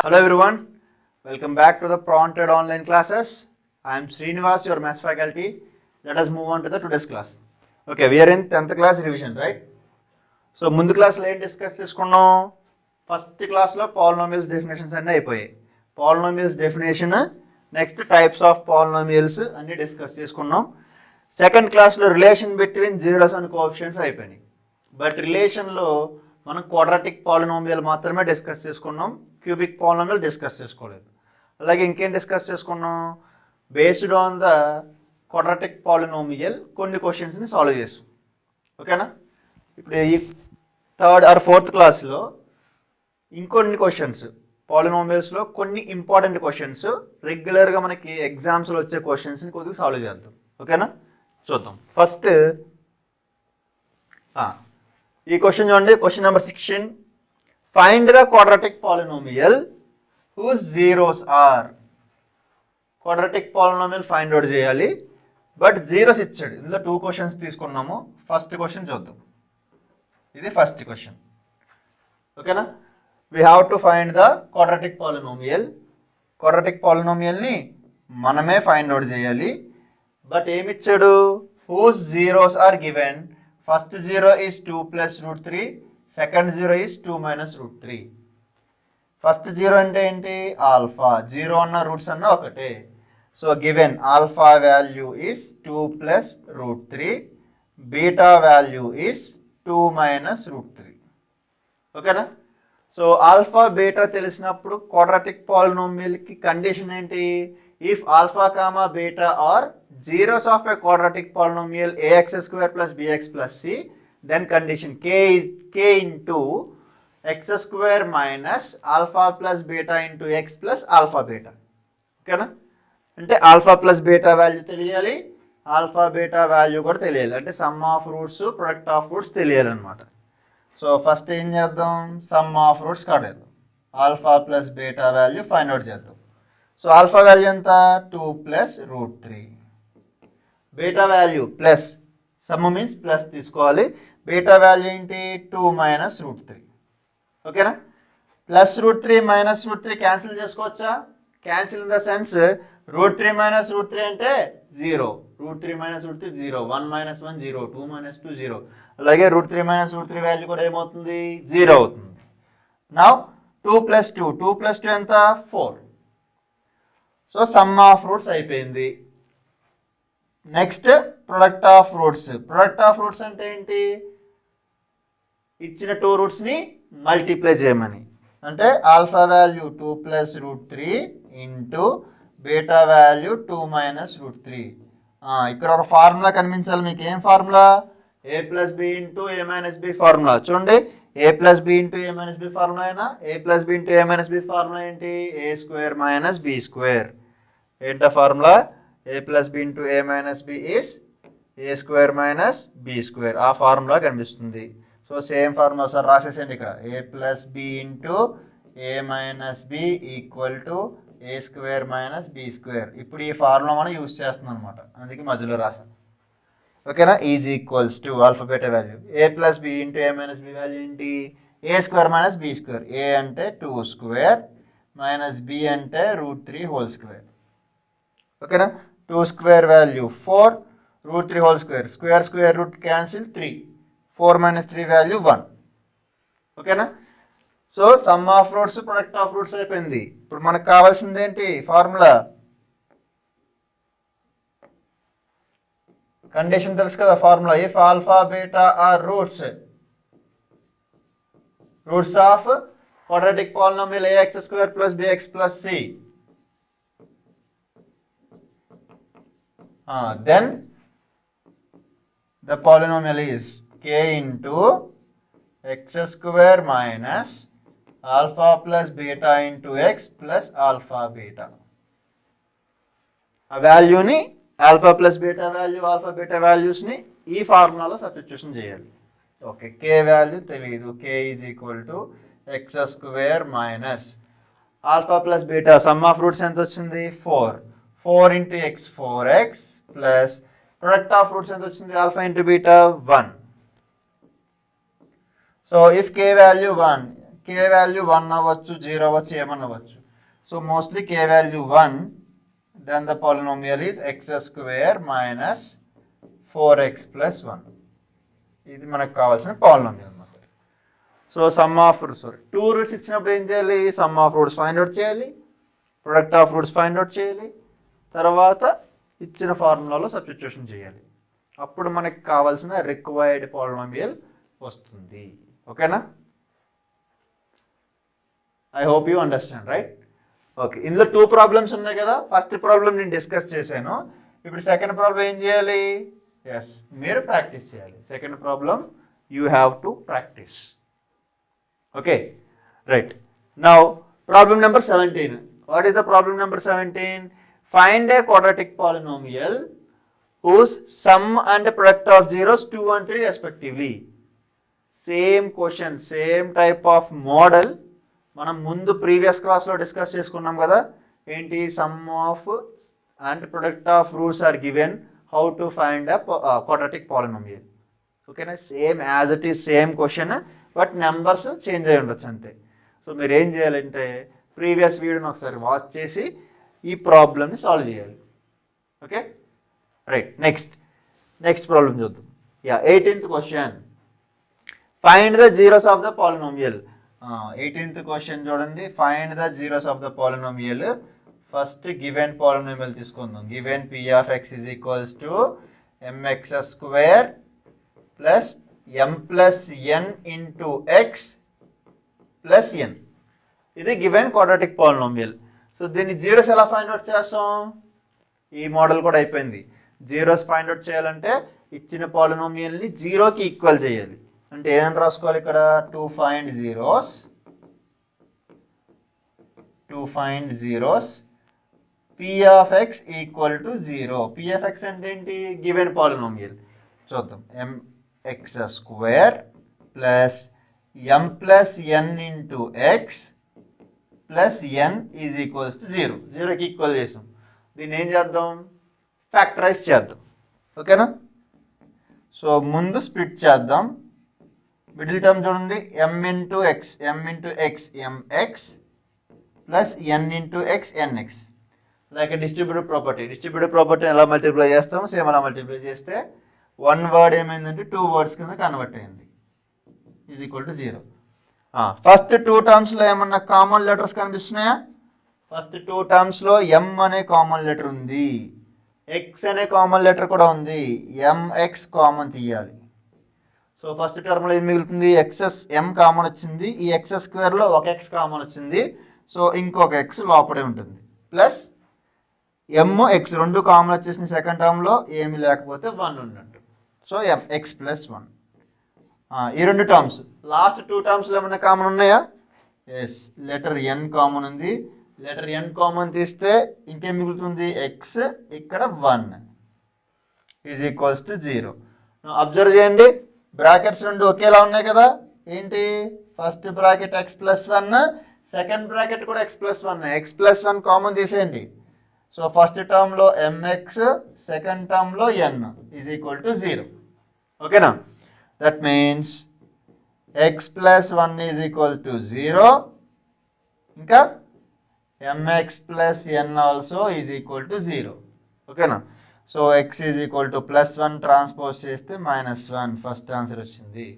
Hello everyone, welcome back to the Prompted Online Classes. I am Srinivas, your maths faculty. Let us move on to the today's class. Okay, we are in 10th class revision, right? So, ముందు క్లాస్లో ఏం discuss చేసుకున్నాం? First క్లాస్లో polynomials definitions అన్నీ అయిపోయాయి. Polynomials definition, next types of polynomials అన్నీ discuss చేసుకున్నాం. Second క్లాస్లో relation between zeros and coefficients అయిపోయినాయి. బట్ రిలేషన్లో మనం క్వాడ్రాటిక్ పాలినామియల్ మాత్రమే డిస్కస్ చేసుకున్నాం, క్యూబిక్ పాలినామియల్ డిస్కస్ చేసుకోలేదు. అలాగే ఇంకేం డిస్కస్ చేసుకున్నాం? Based on the quadratic polynomial కొన్ని క్వశ్చన్స్ని సాల్వ్ చేస్తాం. ఓకేనా? ఇప్పుడు ఈ థర్డ్ ఆర్ ఫోర్త్ క్లాస్లో ఇంకొన్ని క్వశ్చన్స్ పాలినామియల్స్లో కొన్ని ఇంపార్టెంట్ క్వశ్చన్స్ రెగ్యులర్గా మనకి ఎగ్జామ్స్లో వచ్చే క్వశ్చన్స్ని కొద్దిగా సాల్వ్ చేద్దాం. ఓకేనా? చూద్దాం. ఫస్ట్ ఈ క్వశ్చన్ చూడండి, question number 16. Find the quadratic polynomial whose zeros are. Quadratic polynomial find out చేయాలి, బట్ జీరోస్ ఇచ్చాడు. ఇందులో 2 క్వశ్చన్స్ తీసుకున్నాము. ఫస్ట్ క్వశ్చన్ చూద్దాం. ఇది ఫస్ట్ క్వశ్చన్. ఓకేనా? We have to find the quadratic polynomial. Quadratic పాలినామియల్ని మనమే ఫైండ్ అవుట్ చేయాలి. బట్ ఏమిచ్చాడు? Whose zeros are given. First zero is 2 + √3, second zero is 2 - √3. First zero అంటే ఏంటి? ఆల్ఫా. జీరో అన్న రూట్స్ అన్న ఒకటే. So given alpha value is 2 + √3, beta value is 2 - √3. ఓకేనా? సో ఆల్ఫా బీటా తెలిసినప్పుడు క్వాడ్రాటిక్ పాలినామియల్కి కండిషన్ ఏంటి? If alpha comma beta are zeros of a quadratic polynomial ax² + bx + c, then condition k is k into x² minus alpha plus beta into x plus alpha beta. ఓకేనా? అంటే alpha plus beta value తెలియాలి, alpha beta value కూడా తెలియాలి. అంటే sum of roots, product of roots తెలియాలన్నమాట. So first ఏం చేద్దాం? Sum of roots కాడేద్దాం. Alpha plus beta value find out చేద్దాం. సో ఆల్ఫా వాల్యూ ఎంత? 2 + √3. Beta value plus, sum means plus తీసుకోవాలి. బీటా వాల్యూ ఏంటి? 2 - √3. ఓకేనా? ప్లస్ √3 మైనస్ √3 క్యాన్సిల్ చేసుకోవచ్చా? క్యాన్సిల్ ఇన్ ద సెన్స్ √3 - √3 అంటే 0, √3 - √3 0, 1 - 1 0, 2 - 2 0. అలాగే √3 - √3 వాల్యూ కూడా ఏమవుతుంది? 0 అవుతుంది. నౌ 2 + 2, 2 + 2 ఎంత? 4. సో సమ్ ఆఫ్ రూట్స్ అయిపోయింది. Next product of roots. Product of roots అంటే ఏంటి? ఇచ్చిన 2 రూట్స్ని మల్టిప్లై చేయమని. అంటే alpha value 2 + √3 into beta value 2 - √3. ఇక్కడ ఒక ఫార్ములా కనిపించాలి మీకు. ఏం formula? a + b into a - b formula. చూడండి, a + b into a - b formula అయినా a + b into a - b formula ఏంటి? a² - b². ఏంటా formula? a + b into a - b is a² - b². ఆ formula కనిపిస్తుంది. So same formula sir రాసేసండి ఇక్కడ. a + b into a - b equal to a² - b². ఇప్పుడు ఈ formula మనం use చేస్తున్నాం అనమాట, అందుకే మధ్యలో రాసాం. ఓకేనా? Is equals to alpha beta value. a + b into a - b value ఏంటి? a² - b². a అంటే 2² మైనస్ b అంటే √3². ఓకేనా? 2² value 4, √3². Square root cancel 3, 4 - 3 value 1. ఓకేనా? So sum of roots, product of roots అయిపోయింది. ఇప్పుడు మనకు కావాల్సింది ఏంటి? ఫార్ములా. కండిషన్ తెలుసు కదా formula. If alpha beta are roots of quadratic polynomial ax² + bx + c, then the polynomial is k into x² minus alpha plus beta into x plus alpha beta. ఆ వాల్యూని alpha plus beta value, alpha beta వాల్యూస్ని ఈ ఫార్ములాలో substitution చేయాలి. Okay, K value తెలియదు. K is equal to x² minus alpha plus beta. Sum of roots ఎంత వచ్చింది? 4. 4 into x 4x plus product of roots ఎంత వచ్చింది? Alpha into beta 1. So if k value 1, k K value 1 అవ్వచ్చు, 0 అవ్వచ్చు, ఏమన్నా అవ్వచ్చు. So mostly K value 1, then the polynomial is X square minus 4x plus 1. ఇది మనకు కావాల్సిన పాలినోమియల్ అనమాట. So sum of two roots ఇచ్చినప్పుడు ఏం చేయాలి? Sum of roots find out చేయాలి, product of roots find out చేయాలి, తర్వాత ఇచ్చిన ఫార్ములాలో సబ్స్టిట్యూషన్ చేయాలి. అప్పుడు మనకి కావాల్సిన రిక్వైర్డ్ పాలినోమియల్ వస్తుంది. ఓకేనా? I hope you understand, right? Okay, ఇందులో 2 ప్రాబ్లమ్స్ ఉన్నాయి కదా. ఫస్ట్ ప్రాబ్లం నేను డిస్కస్ చేశాను. ఇప్పుడు సెకండ్ ప్రాబ్లం ఏం చేయాలి? ఎస్, మీరు ప్రాక్టీస్ చేయాలి. Second problem you have to practice. Okay, right. Now problem number 17. What is the problem number 17? Find a quadratic polynomial whose sum and product of zeros 2 and 3 respectively. Same question, same type of model మనం ముందు previous క్లాస్లో discuss చేసుకున్నాం కదా. ఏంటి? Sum of and product of roots are given, how to find a quadratic polynomial. ఓకేనా? Same as it is same question, but numbers change అయ్యి ఉండొచ్చు అంతే. సో మీరు ఏం చేయాలంటే ప్రీవియస్ వీడియోని ఒకసారి వాచ్ చేసి ఈ ప్రాబ్లమ్ని సాల్వ్ చేయాలి. Okay, right. నెక్స్ట్ ప్రాబ్లం చూద్దాం. 18th question. Find the zeros of the polynomial. 18th question చూడండి. Find the zeros of the polynomial. First given polynomial తీసుకుందాం. Given p of x is equals to mx square plus m plus n into x plus n. ఇది given quadratic polynomial. So దీన్ని zeros ఎలా find out చేస్తాం? ఈ model కూడా అయిపోయింది. Zeros find out చేయాలంటే ఇచ్చిన పాలినోమియల్ని జీరోకి ఈక్వల్ చేయాలి. అంటే ఏమని రాసుకోవాలి ఇక్కడ? To find zeros p of x equal to 0. p of x అంటే ఏంటి? Given polynomial. చూద్దాం. mx square plus m plus n into x plus n is equals to 0. 0కి ఈక్వల్ చేసాం. దీన్ని ఏం చేద్దాం? ఫ్యాక్టరైజ్ చేద్దాం. ఓకేనా? సో ముందు స్ప్లిట్ చేద్దాం. మిడిల్ టర్మ్ చూడండి. m into X mx plus n into X nx. Like distributive property ఎలా మల్టిప్లై చేస్తాం? సేమ్ అలా మల్టిప్లై చేస్తే 1 వర్డ్ ఏమైందంటే 2 వర్డ్స్ కింద కన్వర్ట్ అయింది. Is equal to 0. ఫస్ట్ 2 టర్మ్స్లో ఏమన్నా కామన్ లెటర్స్ కనిపిస్తున్నాయా? ఫస్ట్ 2 టర్మ్స్లో m అనే కామన్ లెటర్ ఉంది, x అనే కామన్ లెటర్ కూడా ఉంది. mx కామన్ తీయాలి. సో ఫస్ట్ టర్మ్లో ఏం మిగులుతుంది? m కామన్ వచ్చింది. ఈ x స్క్వేర్లో ఒక x కామన్ వచ్చింది. సో ఇంకొక x లోపడే ఉంటుంది. ప్లస్ m x రెండు కామన్ వచ్చేసిన సెకండ్ టర్మ్లో ఏమి లేకపోతే 1 ఉన్నట్టు. So x plus 1. ఈ 2 టర్మ్స్. లాస్ట్ 2 టర్మ్స్లో ఏమైనా కామన్ ఉన్నాయా? ఎస్, లెటర్ n కామన్ ఉంది. లెటర్ n కామన్ తీస్తే ఇంకేం మిగులుతుంది? x, ఇక్కడ 1 ఈజ్ ఈక్వల్స్ టు 0. అబ్జర్వ్ చేయండి, బ్రాకెట్స్ రెండు ఒకేలా ఉన్నాయి కదా. ఏంటి? First bracket x plus 1, second bracket కూడా x plus 1. x plus 1 common తీసేయండి. సో ఫస్ట్ టర్మ్లో mx, సెకండ్ టర్మ్లో n ఈజ్ ఈక్వల్ టు 0. ఓకేనా? That means x plus 1 is equal to 0. ఇంకా mx plus n also is equal to 0. ఓకేనా? So x is equal to plus 1 transpose చేస్తే -1. First answer వచ్చింది.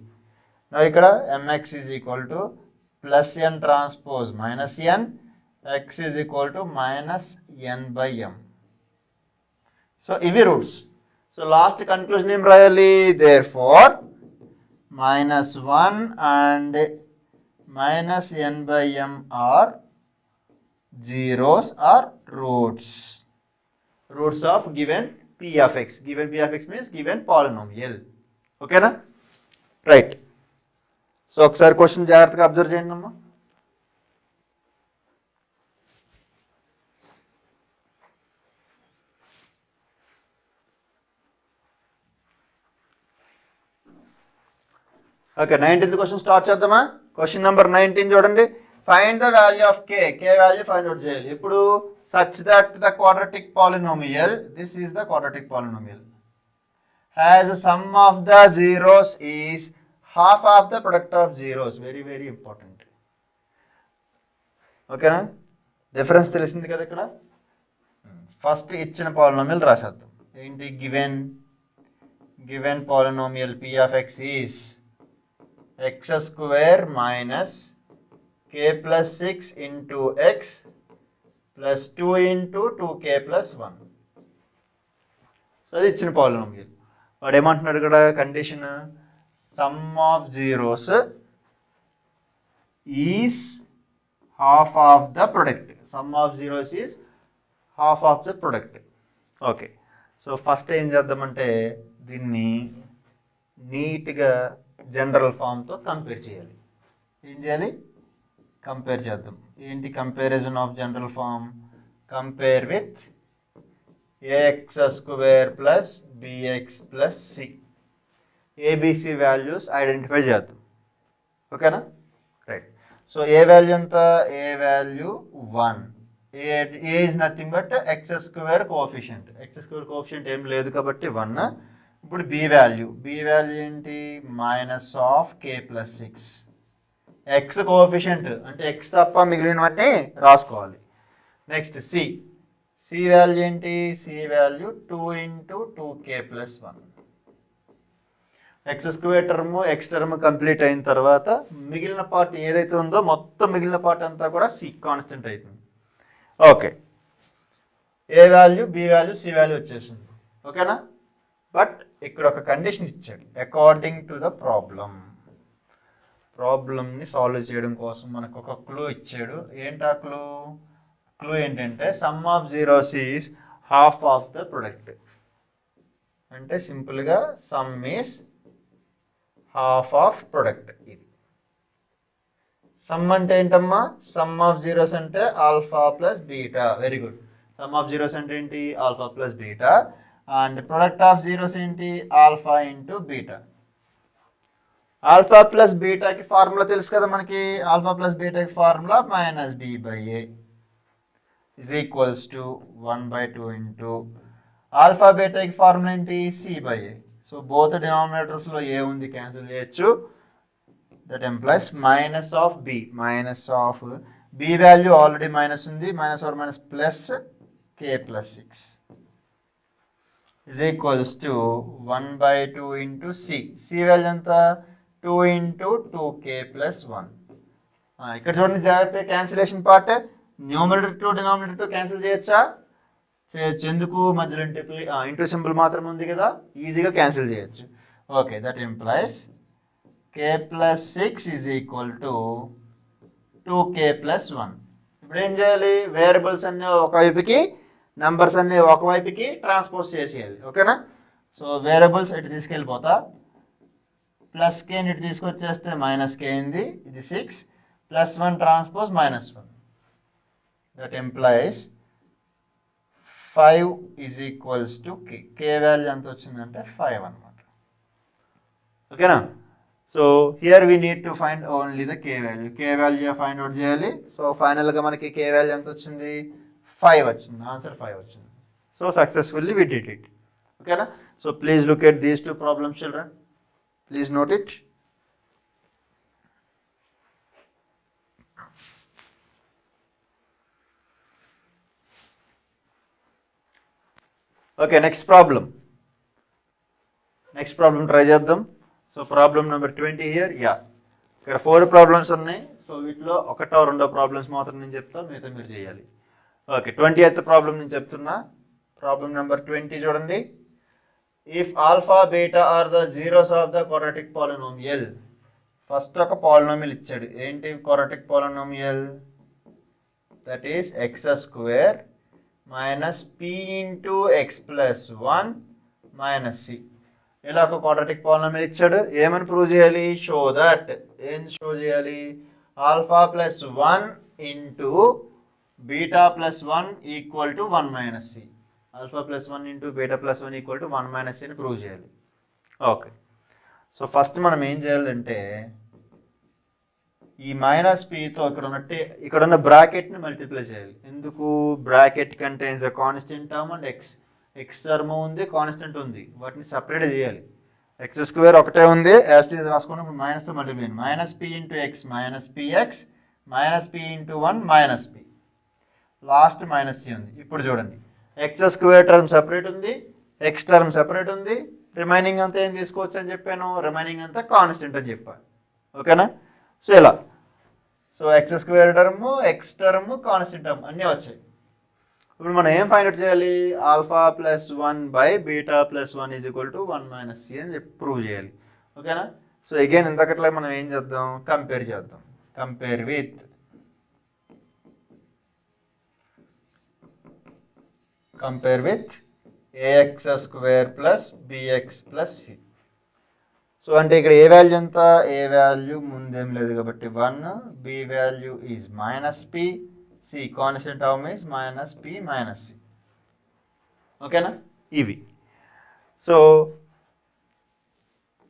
ఇక్కడ mx is equal to plus n transpose -n, x is equal to -n/m. So ఇవి roots. So last conclusion ఏం రాయాలి? Therefore -1 and -n/m are zeros are roots of given p of x. Given p of x means given polynomial. ఓకేనా? Right. So ఒకసారి question జాగ్రత్తగా observe చేయండి అమ్మా. Okay, 19th question start చేద్దామా? Question number 19 చూడండి. Find the value of k. Value find out చేయాలి. ఇప్పుడు such that the quadratic polynomial, this is the quadratic polynomial, has a sum of the zeros is half of the product of zeros. Very important. ఓకేనా? Difference తెలిసింది కదా ఇక్కడ. First ఇచ్చిన polynomial రాసేద్దాం. ఏంటి? Given polynomial p of x is x square minus k plus 6 into x plus 2 into 2k plus 1. So అది ఇచ్చిన polynomial. వాడు ఏమంటున్నాడు ఇక్కడ condition? Some of zeros is half of the product. Some of zeros is half of the product. Okay, so first ఏం చేద్దామంటే దీన్ని నీట్గా general ఫామ్తో compare చేయాలి. ఏం చేయాలి? కంపేర్ చేద్దాం. ఏంటి comparison of general form? Compare with ax square plus bx plus c. abc values identify చేద్దాం. ఓకేనా? రైట్. సో ఏ వాల్యూ ఎంత? A value 1. A is nothing but X square coefficient. X square coefficient ఏం లేదు కాబట్టి 1. ఇప్పుడు B value ఏంటి? Minus of K plus 6. X coefficient అంటే X తప్ప మిగిలినవన్నీ రాసుకోవాలి. నెక్స్ట్ సి వాల్యూ ఏంటి? C value 2 into 2k plus 1. X square term x term complete అయిన తర్వాత మిగిలిన పార్ట్ ఏదైతే ఉందో మొత్తం మిగిలిన పార్ట్ అంతా కూడా సి కాన్స్టెంట్ అవుతుంది. Okay, A value, B value, C value వచ్చేసింది. ఓకేనా? బట్ ఇక్కడ ఒక కండిషన్ ఇచ్చాడు. అకార్డింగ్ టు ద ప్రాబ్లమ్ని సాల్వ్ చేయడం కోసం మనకు ఒక క్లూ ఇచ్చాడు. ఏంటి ఆ క్లూ? క్లూ ఏంటంటే sum of zeros is half of the product. అంటే సింపుల్గా sum is half of product. ఇది సమ్ అంటే ఏంటమ్మా? సమ్ ఆఫ్ జీరోస్ అంటే alpha plus beta. Very good. Sum of zeros అంటే ఏంటి? Alpha plus beta. And product of zeros ఏంటి? Alpha into beta. Alpha plus బీటాకి ఫార్ములా తెలుసు కదా మనకి. ఆల్ఫా ప్లస్ బీటాకి formula minus B by A is equals to 1/2 into alpha beta की formula ఏంటి? c by a. So both denominators లో a ఉంది, క్యాన్సిల్ చేయొచ్చు. That implies minus of b value already minus ఉంది, minus or minus plus k plus 6 is equals to 1/2 into c value ఎంత? 2 into 2k plus 1. ఇక్కడ చూడండి జాగ్రత్త, cancellation part. Numerator to denominator to cancel చేయొచ్చా? చేయొచ్చు. ఎందుకు? మధ్యలో ఇంటూ సింబల్ మాత్రం ఉంది కదా, ఈజీగా క్యాన్సిల్ చేయొచ్చు. Okay, that employees K plus 6 is equal to 2k plus 1. ఇప్పుడు ఏం చేయాలి? వేరియబుల్స్ అన్నీ ఒకవైపుకి, నంబర్స్ అన్నీ ఒకవైపుకి ట్రాన్స్పోజ్ చేసేయాలి. ఓకేనా? సో వేరియబుల్స్ ఇటు తీసుకెళ్ళిపోతా, ప్లస్ కే ఇటు తీసుకొచ్చేస్తే మైనస్ కే అయింది. ఇది 6 plus 1 transpose -1. That implies 5 is equals to k. K value ఎంత వచ్చిందంటే 5 అన్నమాట. ఓకేనా? So here we need to find only the k value. K value find out చేయాలి. సో ఫైనల్గా మనకి k value ఎంత వచ్చింది? 5 వచ్చింది. ఆన్సర్ 5 వచ్చింది. So successfully we did it. ఓకేనా? So please look at these two problems children. Please note it. Okay, next problem try చేద్దాం. So problem number 20 here. ఇక్కడ 4 ప్రాబ్లమ్స్ ఉన్నాయి. సో వీటిలో ఒకటో రెండో ప్రాబ్లమ్స్ మాత్రం నేను చెప్తాను, మిగతా మీరు చేయాలి. ఓకే, 20th ప్రాబ్లం నేను చెప్తున్నా. ప్రాబ్లం నెంబర్ 20 చూడండి. If alpha beta are the zeros of the quadratic polynomial. First ఒక పాలినోమియల్ ఇచ్చాడు. ఏంటి quadratic polynomial? That is x square minus p into x plus 1 minus c. ఇలా ఒక క్వాడ్రాటిక్ పాలినోమియల్ ఇచ్చాడు. ఏమని ప్రూవ్ చేయాలి? Show that. ఏం షో చేయాలి? Alpha plus 1 into beta plus 1 equal to 1 minus c. Alpha plus 1 into beta plus 1 equal to 1 minus c అని prove చేయాలి. Okay, so first మనం ఏం చేయాలంటే ఈ మైనస్ పితో ఇక్కడ ఉన్న బ్రాకెట్ని మల్టిప్లై చేయాలి. ఎందుకు? Bracket contains the constant term and x term ఉంది, కాన్స్టెంట్ ఉంది. వాటిని సపరేట్ చేయాలి. ఎక్స్ స్క్వేర్ ఒకటే ఉంది, యాజ్ ఇట్ ఈజ్ రాసుకున్నప్పుడు మైనస్తో మల్టిప్లై చేయండి. Minus p into x minus px minus p into 1 minus p, last minus c ఉంది. ఇప్పుడు చూడండి, ఎక్స్ స్క్వేర్ టర్మ్ సెపరేట్ ఉంది, ఎక్స్ టర్మ్ సెపరేట్ ఉంది, రిమైనింగ్ అంతా ఏం తీసుకోవచ్చు అని చెప్పాను, రిమైనింగ్ అంతా కాన్స్టెంట్ అని చెప్పాను. ఓకేనా? సో ఇలా, so x square term, x term, constant term అన్నీ వచ్చాయి. ఇప్పుడు మనం ఏం ఫైండ్ అవుట్ చేయాలి, alpha plus 1 by beta plus 1 is equal to 1 minus c అని చెప్పి ప్రూవ్ చేయాలి. ఓకేనా? సో అగైన్ ఇంతకట్లా మనం ఏం చేద్దాం, కంపేర్ చేద్దాం. Compare with ax square plus bx plus c. So అంటే ఇక్కడ ఏ వాల్యూ ఎంత, ఏ వాల్యూ ముందేం లేదు కాబట్టి 1, b value is minus p, c constant term is minus P minus c. ఓకేనా? ఇవి. So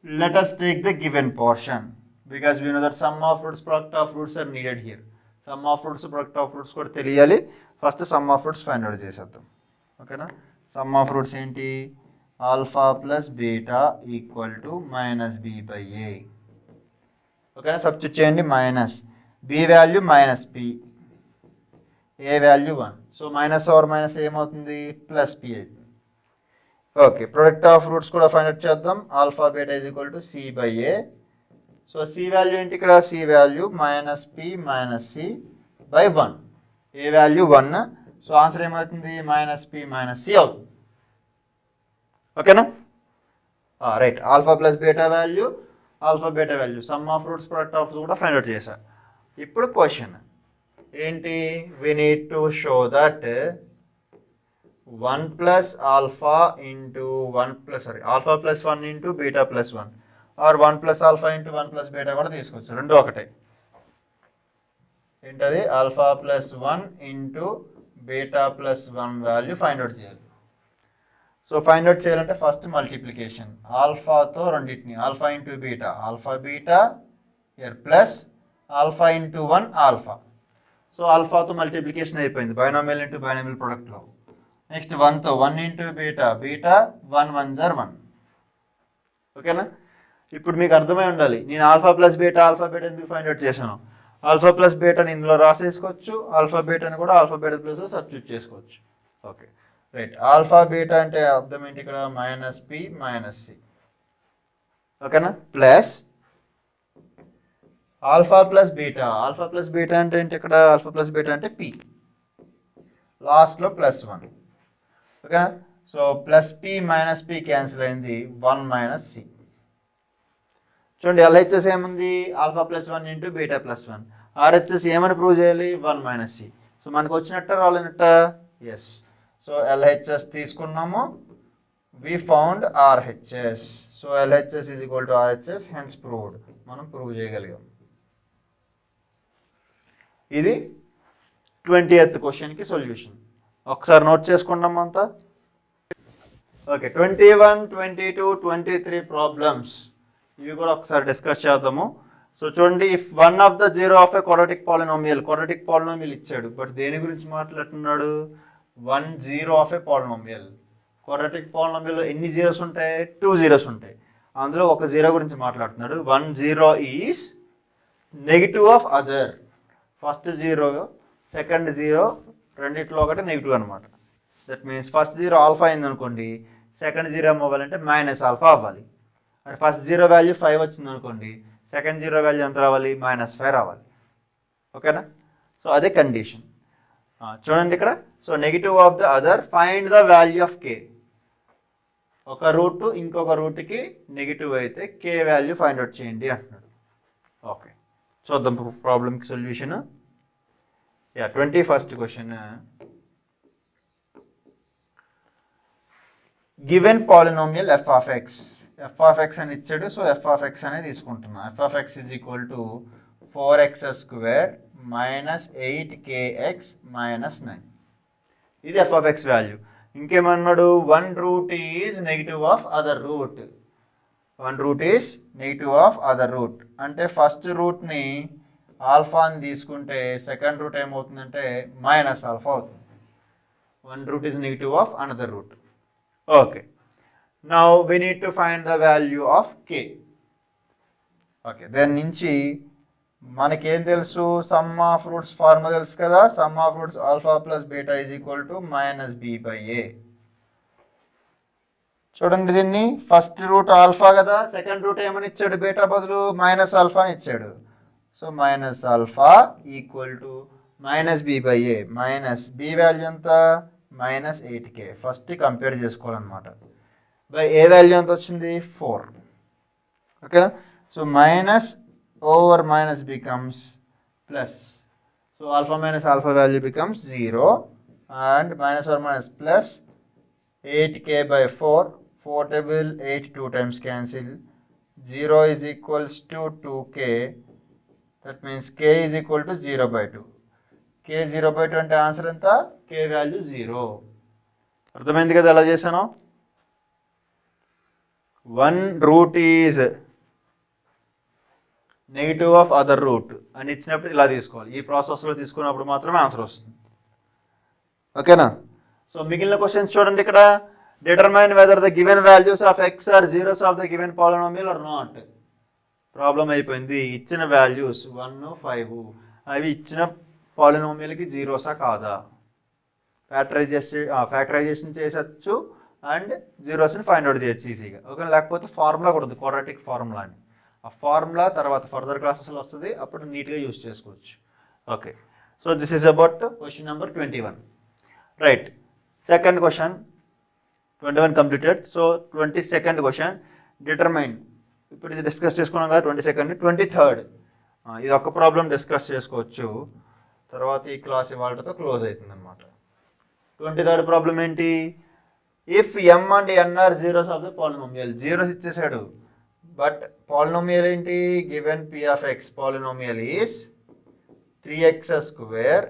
let us take the given portion because we know that sum of roots, product of roots are needed here. Sum of roots, product of roots కూడా తెలియాలి. First sum of roots find out చేసేద్దాం. ఓకేనా? sum of roots ఏంటి, alpha plus beta equal to minus B by A. ఓకేనా? Substitute చేయండి, minus B value minus P, A value 1. So minus over minus ఏమవుతుంది, plus P అవుతుంది. Okay, product of roots కూడా find out చేద్దాం. Alpha beta is equal to C by A. So C value ఏంటి ఇక్కడ, C value minus P minus C by 1, a value 1. So answer ఏమవుతుంది, minus P minus c అవుతుంది. ఓకేనా? Right, alpha plus beta value, sum of roots, product of roots కూడా find out చేశా. ఇప్పుడు question ఏంటి, we need to show that 1 plus alpha into 1 plus alpha plus 1 into beta plus 1 or 1 plus alpha into 1 plus beta కూడా తీసుకోవచ్చు, రెండు ఒకటే. ఏంటది, alpha plus 1 into beta plus 1 value find out చేయాలి. So find out చేయాలంటే first multiplication, ఆల్ఫాతో రెండింటిని, alpha into beta, alpha beta plus alpha into 1 alpha. So ఆల్ఫాతో మల్టిప్లికేషన్ అయిపోయింది బైనామియల్ ఇంటూ బైనామియల్ ప్రొడక్ట్లో. నెక్స్ట్ 1తో 1 ఇంటూ బీటా, బీటా 1 1 జర్ 1. ఓకేనా? ఇప్పుడు మీకు అర్థమై ఉండాలి నేను ఆల్ఫా ప్లస్ బీటా ఎందుకు ఫైండ్ అవుట్ చేశాను. ఆల్ఫా ప్లస్ బీటాని ఇందులో రాసేసుకోవచ్చు, ఆల్ఫా బీటాని కూడా ఆల్ఫా బీటా ప్లస్ సబ్స్టిట్యూట్ చేసుకోవచ్చు. ఓకే రైట్, ఆల్ఫా బీటా అంటే అర్థం ఏంటి ఇక్కడ, మైనస్ పి మైనస్ సి. ఓకేనా? ప్లస్ ఆల్ఫా ప్లస్ బీటా అంటే ఏంటి ఇక్కడ, ఆల్ఫా ప్లస్ బీటా అంటే పి, లాస్ట్లో ప్లస్ 1. ఓకేనా? So plus P minus P cancel అయింది, 1 మైనస్ సి. చూడండి, ఎల్హెచ్ఎస్ ఏముంది, alpha plus 1 into beta plus 1. RHS ఏమని ప్రూవ్ చేయాలి, 1 మైనస్ సి. సో మనకు వచ్చినట్ట రాలేనట్ట, ఎస్. సో ఎల్హెచ్ఎస్ తీసుకున్నాము, we found RHS. So LHS is equal to RHS, hence proved, మనం prove చేయగలిగాం. ఇది 20th క్వశ్చన్కి సొల్యూషన్. ఒకసారి నోట్ చేసుకున్నాం అంతా. ఓకే, 21, 22, 23 ప్రాబ్లమ్స్ ఇవి కూడా ఒకసారి డిస్కస్ చేద్దాము. సో చూడండి, if one of the zero of a quadratic polynomial ఇచ్చాడు, బట్ దేని గురించి మాట్లాడుతున్నాడు, 1 zero of a polynomial. Quadratic పాలినోమియల్లో ఎన్ని జీరోస్ ఉంటాయి, 2 జీరోస్ ఉంటాయి. అందులో ఒక జీరో గురించి మాట్లాడుతున్నాడు. 1 zero is negative of other. First zero, second zero రెండిట్లో ఒకటి నెగిటివ్ అనమాట. That means first zero alpha అయింది అనుకోండి, సెకండ్ జీరో ఏమవ్వాలంటే మైనస్ ఆల్ఫా అవ్వాలి. అంటే ఫస్ట్ జీరో వాల్యూ 5 వచ్చింది అనుకోండి, సెకండ్ జీరో వాల్యూ ఎంత రావాలి, -5 రావాలి. ఓకేనా? సో అదే కండిషన్. చూడండి ఇక్కడ, so negative of the other, find the value of K. ఒక రూట్ ఇంకొక రూట్కి నెగిటివ్ అయితే కే వాల్యూ ఫైండ్ అవుట్ చేయండి అంటున్నాడు. ఓకే, చూద్దాం ప్రాబ్లమ్కి solution. 21st question, given polynomial F of X అని ఇచ్చాడు. సో ఎఫ్ ఆఫ్ ఎక్స్ అనేది తీసుకుంటున్నా. F of X is equal to 4x² minus 8kx minus 9. ఇది ఎఫ్ ఆఫ్ ఎక్స్ వాల్యూ. ఇంకేమన్నాడు, 1 root is negative of other root. అంటే first రూట్ని alpha అని తీసుకుంటే సెకండ్ రూట్ ఏమవుతుందంటే మైనస్ ఆల్ఫా అవుతుంది. 1 root is negative of another root. Okay, now we need to find the value of K. Okay, దాని నుంచి మనకేం తెలుసు, సమ్ ఆఫ్ రూట్స్ ఫార్ములా తెలుసు కదా, sum of roots alpha plus beta is equal to minus B by A. చూడండి దీన్ని, first root alpha కదా, second root ఏమని ఇచ్చాడు, బీటా బదులు మైనస్ ఆల్ఫా అని ఇచ్చాడు. So minus alpha equal to minus B by A. Minus B value ఎంత, minus 8k. First compare చేసుకోవాలన్నమాట. బై ఏ వాల్యూ ఎంత వచ్చింది, 4. ఓకేనా. So minus over minus becomes plus. So alpha minus alpha value becomes 0 and minus over minus plus 8k by 4. 4 table 8 2 times cancel. 0 is equals to 2k. That means k is equal to 0 by 2. k 0 by 2 అంటే answer ఎంత, k value 0. అర్థమైంది కదా ఎలా చేశాను. 1 root is negative of other root అని ఇచ్చినప్పుడు ఇలా తీసుకోవాలి. ఈ ప్రాసెస్లో తీసుకున్నప్పుడు మాత్రమే ఆన్సర్ వస్తుంది. ఓకేనా. సో మిగిలిన క్వశ్చన్స్ చూడండి ఇక్కడ. Determine whether the given values of x are zeros of the given polynomial or not. Problem అయిపోయింది. ఇచ్చిన వాల్యూస్ 1 5 అవి ఇచ్చిన పాలినామియల్కి జీరోసా కాదా, ఫ్యాక్టరైజేషన్ చేసచ్చు అండ్ జీరోస్ని ఫైండ్ అవుట్ చేయొచ్చు ఈజీగా. ఓకే. లేకపోతే ఫార్ములా కూడా ఉంది, క్వాడ్రాటిక్ ఫార్ములా అని. ఆ ఫార్ములా తర్వాత ఫర్దర్ క్లాసెస్లో వస్తుంది, అప్పుడు నీట్గా యూజ్ చేసుకోవచ్చు. Okay. So this is about question number 21. Right. Second question 21 completed. So 22nd question determine. ఇప్పుడు ఇది డిస్కస్ చేసుకున్నాం కదా 22nd. 23rd ఇది ఒక ప్రాబ్లం డిస్కస్ చేసుకోవచ్చు, తర్వాత ఈ క్లాస్ ఇవాళతో క్లోజ్ అవుతుంది అనమాట. 23rd ప్రాబ్లం ఏంటి, if m and n are zeros of the polynomial. Zeros ఇచ్చేసాడు, బట్ పాలినామియల్ ఏంటి, given p of x polynomial is 3x square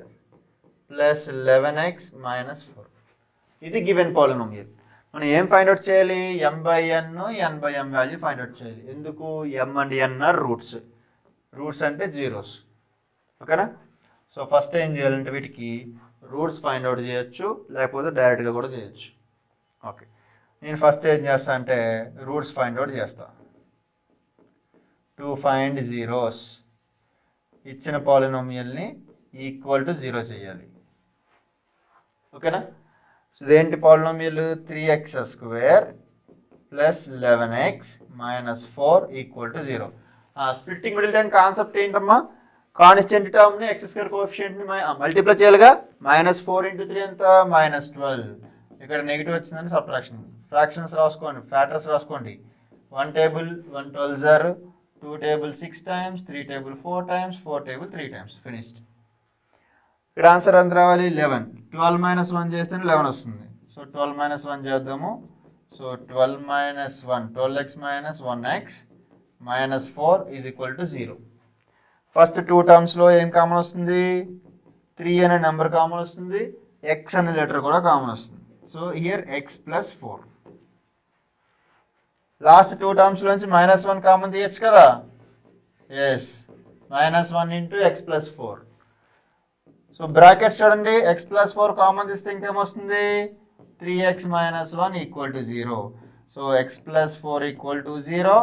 plus 11x minus 4. ఇది గివెన్ పాలినామియల్. మనం ఏం ఫైండ్ అవుట్ చేయాలి, m by n n by m value find out చేయాలి. ఎందుకు, m and n are roots. Roots అంటే zeros. ఓకేనా. So first ఏం చేయాలంటే వీటికి రూట్స్ ఫైండ్ అవుట్ చేయొచ్చు, లేకపోతే డైరెక్ట్గా కూడా చేయొచ్చు. ఓకే. నేను ఫస్ట్ ఏం చేస్తా అంటే రూట్స్ ఫైండ్ అవుట్ చేస్తా. టు ఫైండ్ జీరోస్, ఇచ్చిన పాలినామియల్ని ఈక్వల్ టు 0 చేయాలి. ఓకేనా. సో ఇదేంటి polynomial, 3x square plus 11x minus 4 equal to 0. Splitting middle term concept ఏంటమ్మా, కాన్స్టెంట్ టర్మ్ని ఎక్స్ స్క్వేర్ కోఎఫిషియంట్ని మల్టిప్లై చేయాలిగా. -4 × 3 ఎంత, -12. ఇక్కడ నెగిటివ్ వచ్చిందని సబ్ట్రాక్షన్. ఫ్రాక్షన్స్ రాసుకోండి, ఫ్యాక్టర్స్ రాసుకోండి. 1 table 1 12 0, 2 table 6 times, 3 table 4 times, 4 table 3 times. Finished. ఇక్కడ ఆన్సర్ ఎంత రావాలి, 11. 12 - 1 చేస్తే 11 వస్తుంది. సో 12 - 1 చేద్దాము. So 12 - 1 12x - 1x minus 4 is equal to 0. First 2 టర్మ్స్లో ఏం కామన్ వస్తుంది, 3 అనే నెంబర్ కామన్ వస్తుంది, x అనే లెటర్ కూడా కామన్ వస్తుంది. So here x + 4. లాస్ట్ 2 టర్మ్స్లోంచి -1 కామన్ తీయచ్చు కదా. Yes, -1 × x + 4. సో బ్రాకెట్స్ చూడండి, x + 4 కామన్ తీస్తే ఇంకేమొస్తుంది, 3x - 1 equal to 0. So x + 4 equal to 0,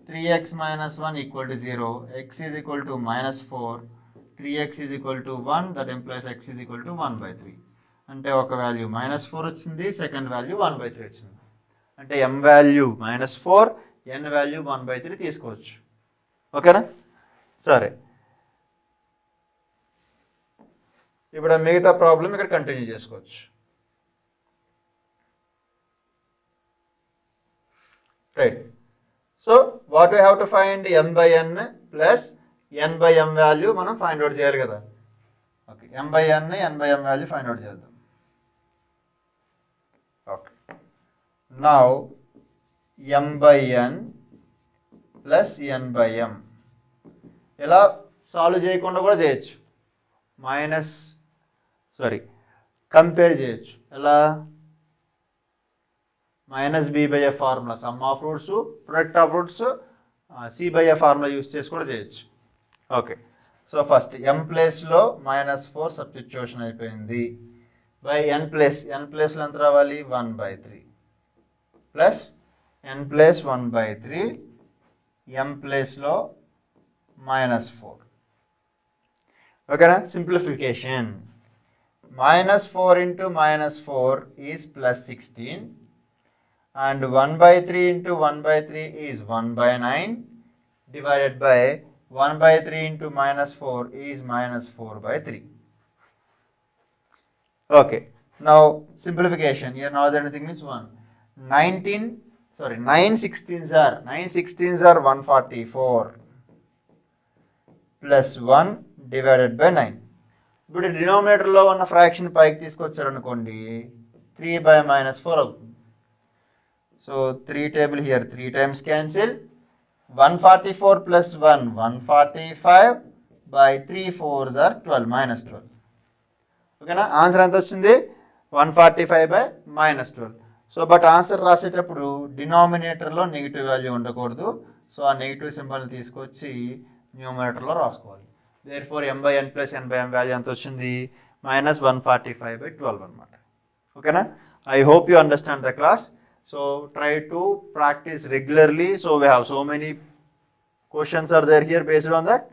3x - 1 equal to 0, x is equal to -4, 3x is equal to 1, that implies x is equal to 1/3. అంటే ఒక value -4 వచ్చింది, second value 1/3 వచ్చింది. అంటే m value -4, n value 1/3 తీసుకోవచ్చు. ఓకేనా. సరే, ఇప్పుడు మిగతా ప్రాబ్లం ఇక్కడ కంటిన్యూ చేసుకోవచ్చు. Right. So what we have to find, m by n plus n by m value మనం ఫైండ్ అవుట్ చేయాలి కదా. Okay, m by n n by m value find out చేద్దాం. Okay, now m by n plus n by m ఇలా solve చేయకుండా కూడా చేయొచ్చు, compare చేయొచ్చు. ఎలా, -b/a formula, sum of roots, product of roots, c/a formula use చేసి కూడా చేయొచ్చు. ఓకే. సో ఫస్ట్ m ప్లేస్లో -4 సబ్స్టిట్యూషన్ అయిపోయింది, బై n ప్లేస్లో ఎంత రావాలి, 1/3 ప్లస్ n ప్లస్ 1/3, m ప్లేస్లో -4. ఓకేనా? Simplification. -4 into -4 is +16 and 1/3 into 1/3 is 1/9 divided by 1/3 into -4 is -4/3. Okay, now simplification. Here now the anything is 1. 9 16s are 144 plus 1 divided by 9. ఇప్పుడు డినోమినేటర్లో ఉన్న fraction పైకి తీసుకొచ్చారనుకోండి 3/-4 అవుతుంది. So 3 table here 3 times cancel. 144 plus 1 145 by 3 4s are 12 -12. ఓకేనా? Answer ఎంత వచ్చింది? 145/-12. So but answer రాసేటప్పుడు డినామినేటర్లో negative value ఉండకూడదు. So ఆ నెగిటివ్ సింబల్ని తీసుకొచ్చి న్యూమినేటర్లో రాసుకోవాలి. Therefore m/n plus n/m value ఎంత వచ్చింది? -145/12 అనమాట. ఓకేనా? I hope you understand the class. So try to practice regularly. So we have so many questions are there here based on that.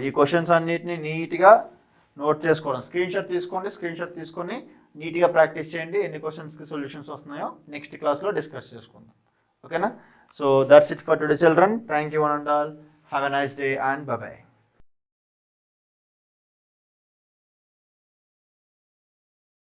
ఈ క్వశ్చన్స్ అన్నిటిని నీట్గా నోట్ చేసుకోవడం. స్క్రీన్ షాట్ తీసుకొని నీట్గా ప్రాక్టీస్ చేయండి. ఎన్ని క్వశ్చన్స్కి సొల్యూషన్స్ వస్తున్నాయో నెక్స్ట్ క్లాస్లో డిస్కస్ చేసుకుందాం. ఓకేనా? So that's it for today children. Thank you one and all. Have a nice day and by.